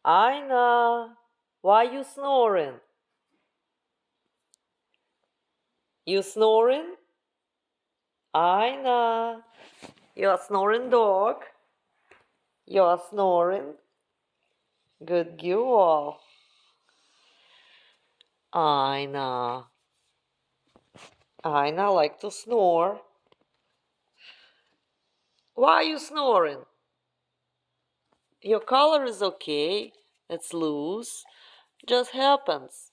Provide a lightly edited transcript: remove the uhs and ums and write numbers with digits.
Aina, why you snoring? You snoring? Aina, you're snoring dog. You're snoring. Good girl. Aina. Aina like to snore. Why are you snoring? Your collar is okay. It's loose. Just happens.